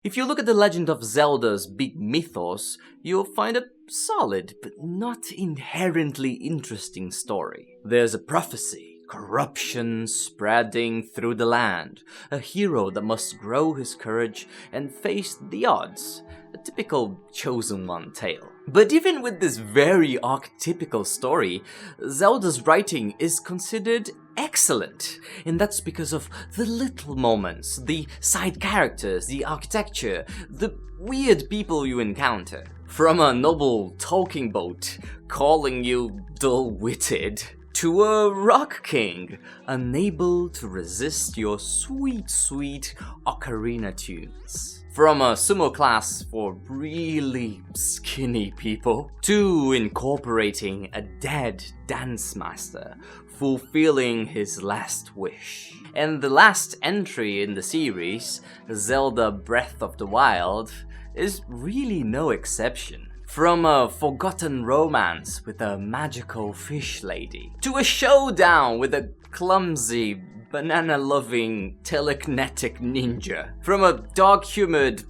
If you look at the legend of Zelda's big mythos, you'll find a solid but not inherently interesting story. There's a prophecy, corruption spreading through the land, a hero that must grow his courage and face the odds, a typical chosen one tale. But even with this very archetypical story, Zelda's writing is considered excellent, and that's because of the little moments, the side characters, the architecture, the weird people you encounter. From a noble talking boat calling you dull-witted, to a rock king unable to resist your sweet ocarina tunes. From a sumo class for really skinny people, to incorporating a dead dance master fulfilling his last wish. And the last entry in the series, Zelda Breath of the Wild, is really no exception. From a forgotten romance with a magical fish lady, to a showdown with a clumsy, banana-loving, telekinetic ninja. From a dog-humored,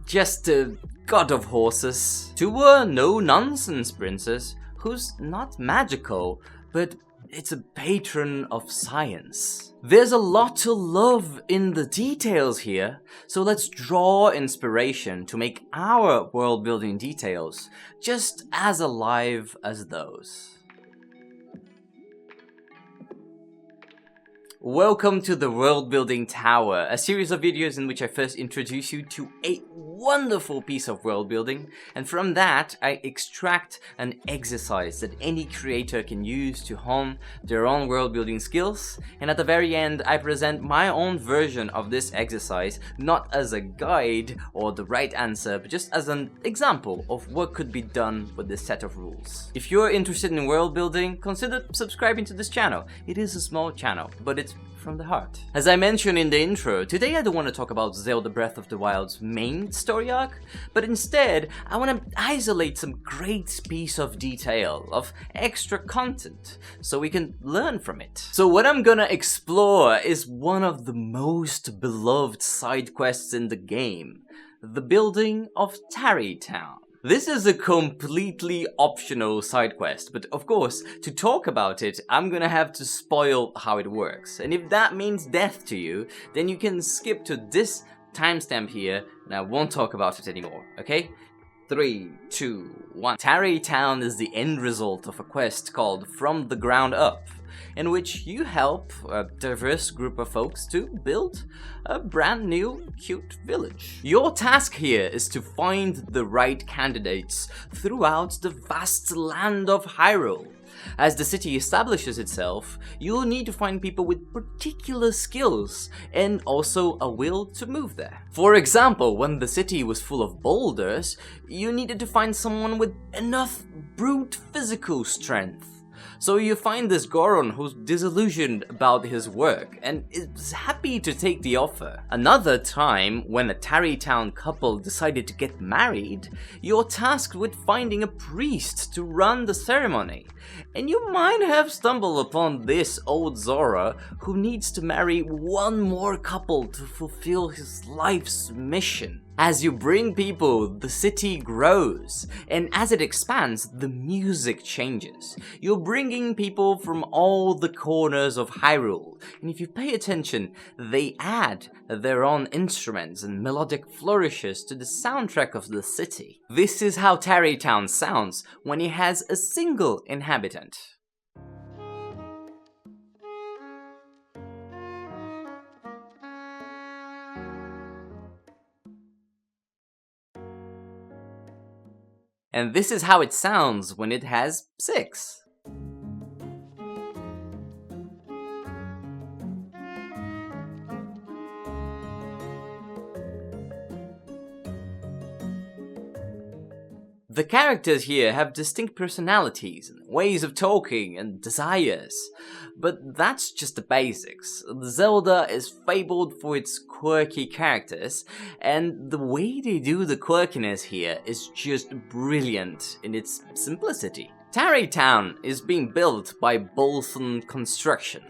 just a god of horses, to a no-nonsense princess who's not magical, but it's a patron of science. There's a lot to love in the details here, so let's draw inspiration to make our world-building details just as alive as those. Welcome to the Worldbuilding Tower, a series of videos in which I first introduce you to a wonderful piece of world building, and from that I extract an exercise that any creator can use to hone their own world building skills, and at the very end I present my own version of this exercise, not as a guide or the right answer, but just as an example of what could be done with this set of rules. If you're interested in world building, consider subscribing to this channel. It is a small channel, but it's from the heart. As I mentioned in the intro, today I don't want to talk about Zelda Breath of the Wild's main story arc, but instead I want to isolate some great piece of detail, of extra content, so we can learn from it. So what I'm gonna explore is one of the most beloved side quests in the game, the building of Tarrey Town. This is a completely optional side quest, but of course, to talk about it, I'm gonna have to spoil how it works. And if that means death to you, then you can skip to this timestamp here, and I won't talk about it anymore, okay? 3, 2, 1. Tarrey Town is the end result of a quest called From the Ground Up, in which you help a diverse group of folks to build a brand new cute village. Your task here is to find the right candidates throughout the vast land of Hyrule. As the city establishes itself, you'll need to find people with particular skills and also a will to move there. For example, when the city was full of boulders, you needed to find someone with enough brute physical strength. So you find this Goron who's disillusioned about his work and is happy to take the offer. Another time, when a Tarrey Town couple decided to get married, you're tasked with finding a priest to run the ceremony. And you might have stumbled upon this old Zora who needs to marry one more couple to fulfill his life's mission. As you bring people, the city grows, and as it expands, the music changes. You're bringing people from all the corners of Hyrule, and if you pay attention, they add their own instruments and melodic flourishes to the soundtrack of the city. This is how Tarrey Town sounds when it has a single inhabitant. And this is how it sounds when it has 6. The characters here have distinct personalities, and ways of talking, and desires. But that's just the basics. Zelda is fabled for its quirky characters, and the way they do the quirkiness here is just brilliant in its simplicity. Tarrey Town is being built by Bolson Construction,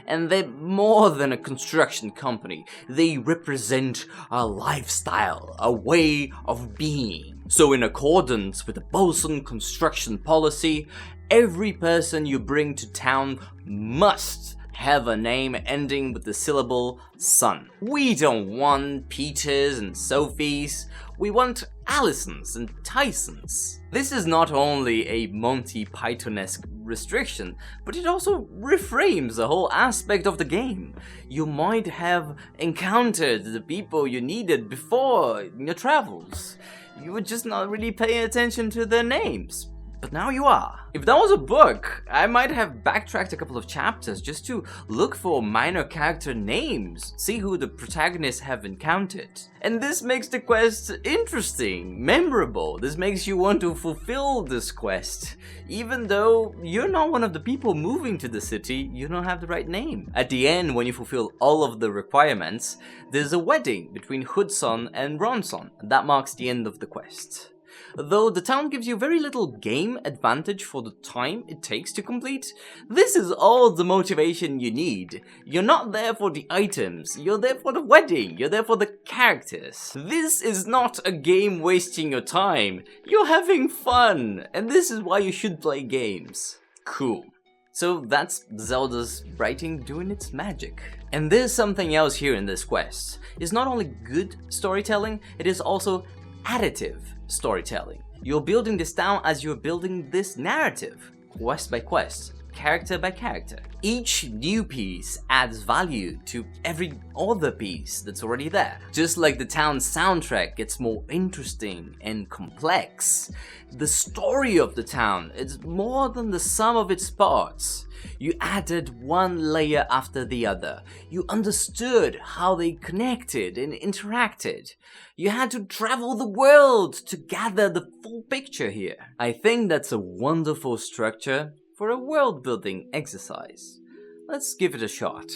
And they're more than a construction company. They represent a lifestyle, a way of being. So in accordance with the Bosun construction policy, every person you bring to town must have a name ending with the syllable son. We don't want Peters and Sophies, we want Allisons and Tysons. This is not only a Monty Python-esque restriction, but it also reframes the whole aspect of the game. You might have encountered the people you needed before in your travels. You were just not really paying attention to their names. But now you are. If that was a book, I might have backtracked a couple of chapters just to look for minor character names, see who the protagonists have encountered. And this makes the quest interesting, memorable. This makes you want to fulfill this quest. Even though you're not one of the people moving to the city, you don't have the right name. At the end, when you fulfill all of the requirements, there's a wedding between Hoodson and Ronson, and that marks the end of the quest. Though the town gives you very little game advantage for the time it takes to complete, this is all the motivation you need. You're not there for the items, you're there for the wedding, you're there for the characters. This is not a game wasting your time, you're having fun, and this is why you should play games. Cool. So that's Zelda's writing doing its magic. And there's something else here in this quest. It's not only good storytelling, it is also additive storytelling. You're building this town as you're building this narrative, quest by quest, character by character. Each new piece adds value to every other piece that's already there. Just like the town's soundtrack gets more interesting and complex, the story of the town is more than the sum of its parts. You added one layer after the other. You understood how they connected and interacted. You had to travel the world to gather the full picture here. I think that's a wonderful structure for a world-building exercise. Let's give it a shot.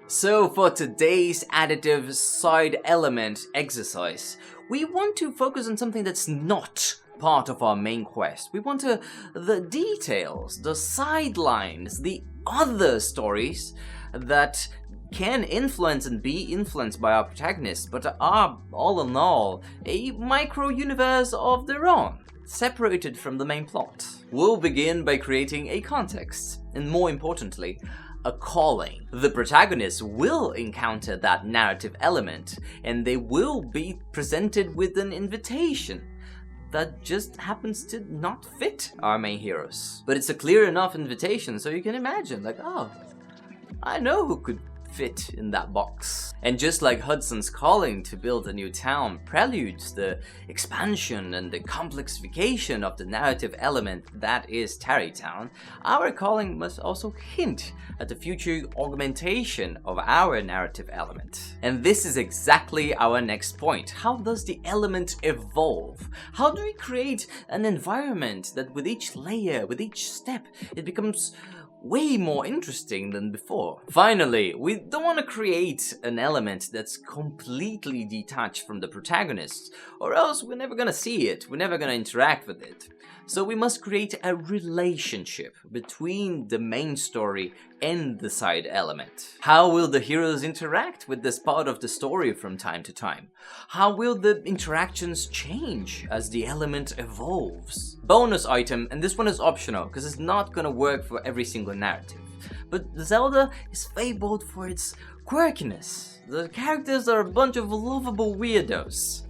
So for today's additive side element exercise, we want to focus on something that's not part of our main quest. We want the details, the sidelines, the other stories that can influence and be influenced by our protagonists, but are, all in all, a micro-universe of their own, separated from the main plot. We'll begin by creating a context, and more importantly, a calling. The protagonists will encounter that narrative element, and they will be presented with an invitation that just happens to not fit our main heroes. But it's a clear enough invitation so you can imagine, like, oh, I know who could fit in that box. And just like Hudson's calling to build a new town preludes the expansion and the complexification of the narrative element that is Tarrey Town, our calling must also hint at the future augmentation of our narrative element. And this is exactly our next point. How does the element evolve? How do we create an environment that with each layer, with each step, it becomes way more interesting than before? Finally, we don't want to create an element that's completely detached from the protagonist, or else we're never gonna see it, we're never gonna interact with it. So we must create a relationship between the main story and the side element. How will the heroes interact with this part of the story from time to time? How will the interactions change as the element evolves? Bonus item, and this one is optional because it's not gonna work for every single narrative. But Zelda is fabled for its quirkiness. The characters are a bunch of lovable weirdos.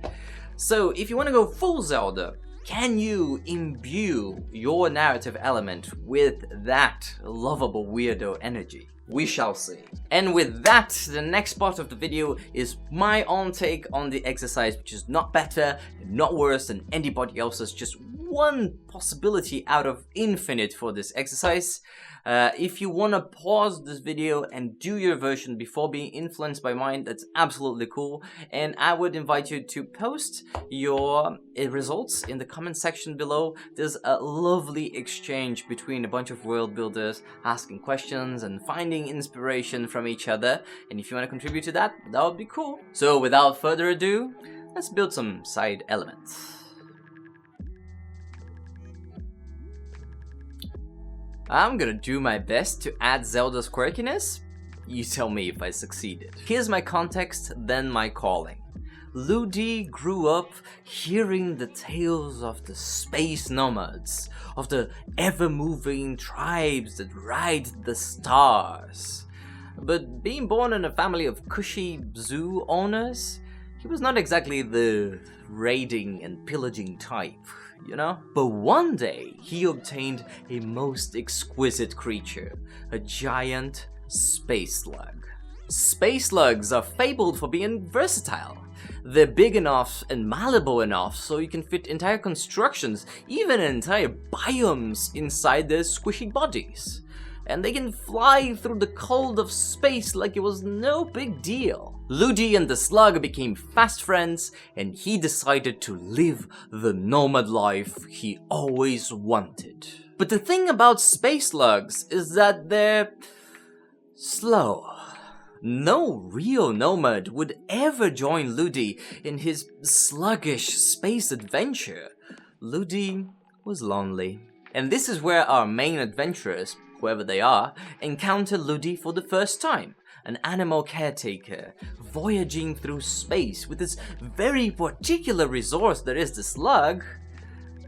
So if you want to go full Zelda, can you imbue your narrative element with that lovable weirdo energy? We shall see. And with that, the next part of the video is my own take on the exercise, which is not better, not worse than anybody else's, just one possibility out of infinite for this exercise. If you want to pause this video and do your version before being influenced by mine, that's absolutely cool. And I would invite you to post your results in the comment section below. There's a lovely exchange between a bunch of world builders asking questions and finding inspiration from each other. And if you want to contribute to that, that would be cool. So without further ado, let's build some side elements. I'm gonna do my best to add Zelda's quirkiness. You tell me if I succeeded. Here's my context, then my calling. Ludi grew up hearing the tales of the space nomads, of the ever-moving tribes that ride the stars. But being born in a family of cushy zoo owners, he was not exactly the raiding and pillaging type, you know? But one day, he obtained a most exquisite creature, a giant space slug. Space slugs are fabled for being versatile. They're big enough and malleable enough so you can fit entire constructions, even entire biomes inside their squishy bodies. And they can fly through the cold of space like it was no big deal. Ludi and the slug became fast friends, and he decided to live the nomad life he always wanted. But the thing about space slugs is that they're slow. No real nomad would ever join Ludi in his sluggish space adventure. Ludi was lonely. And this is where our main adventurers, whoever they are, encounter Ludi for the first time. An animal caretaker, voyaging through space with this very particular resource that is the slug,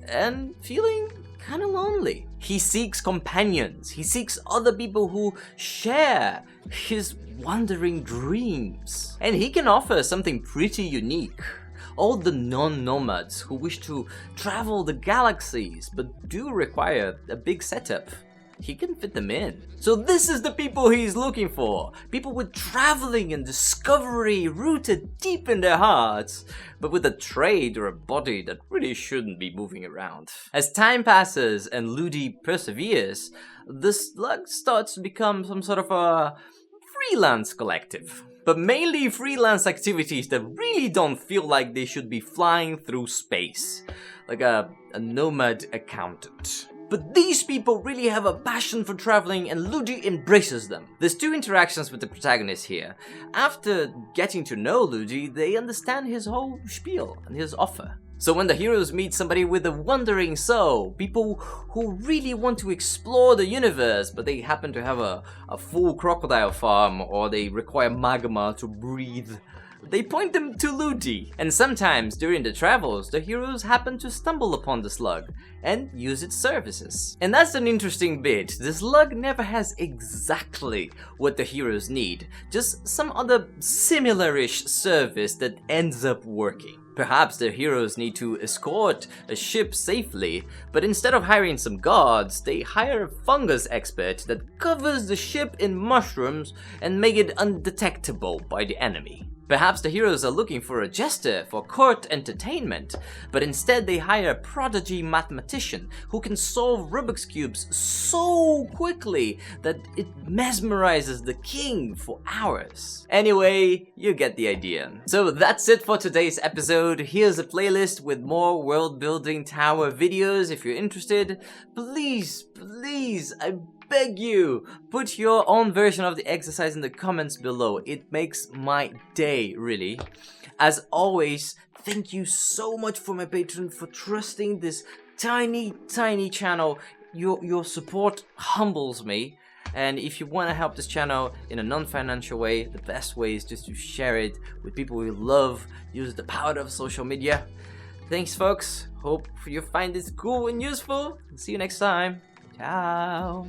and feeling kinda lonely. He seeks companions, he seeks other people who share his wandering dreams. And he can offer something pretty unique. All the non-nomads who wish to travel the galaxies but do require a big setup, he can fit them in. So this is the people he's looking for. People with traveling and discovery rooted deep in their hearts, but with a trade or a body that really shouldn't be moving around. As time passes and Ludi perseveres, the slug starts to become some sort of a freelance collective. But mainly freelance activities that really don't feel like they should be flying through space. Like a nomad accountant. But these people really have a passion for traveling, and Ludi embraces them. There's two interactions with the protagonist here. After getting to know Ludi, they understand his whole spiel and his offer. So when the heroes meet somebody with a wandering soul, people who really want to explore the universe, but they happen to have a full crocodile farm, or they require magma to breathe, they point them to Ludi. And sometimes during the travels, the heroes happen to stumble upon the slug and use its services. And that's an interesting bit. The slug never has exactly what the heroes need, just some other similar-ish service that ends up working. Perhaps the heroes need to escort a ship safely, but instead of hiring some guards, they hire a fungus expert that covers the ship in mushrooms and make it undetectable by the enemy. Perhaps the heroes are looking for a jester for court entertainment, but instead they hire a prodigy mathematician who can solve Rubik's Cubes so quickly that it mesmerizes the king for hours. Anyway, you get the idea. So that's it for today's episode. Here's a playlist with more Worldbuilding Tower videos if you're interested. Please, I beg you, put your own version of the exercise in the comments below. It makes my day, really. As always, thank you so much for my Patreon for trusting this tiny channel. Your support humbles me. And if you want to help this channel in a non-financial way, the best way is just to share it with people you love. Use the power of social media. Thanks, folks. Hope you find this cool and useful. See you next time. Ciao.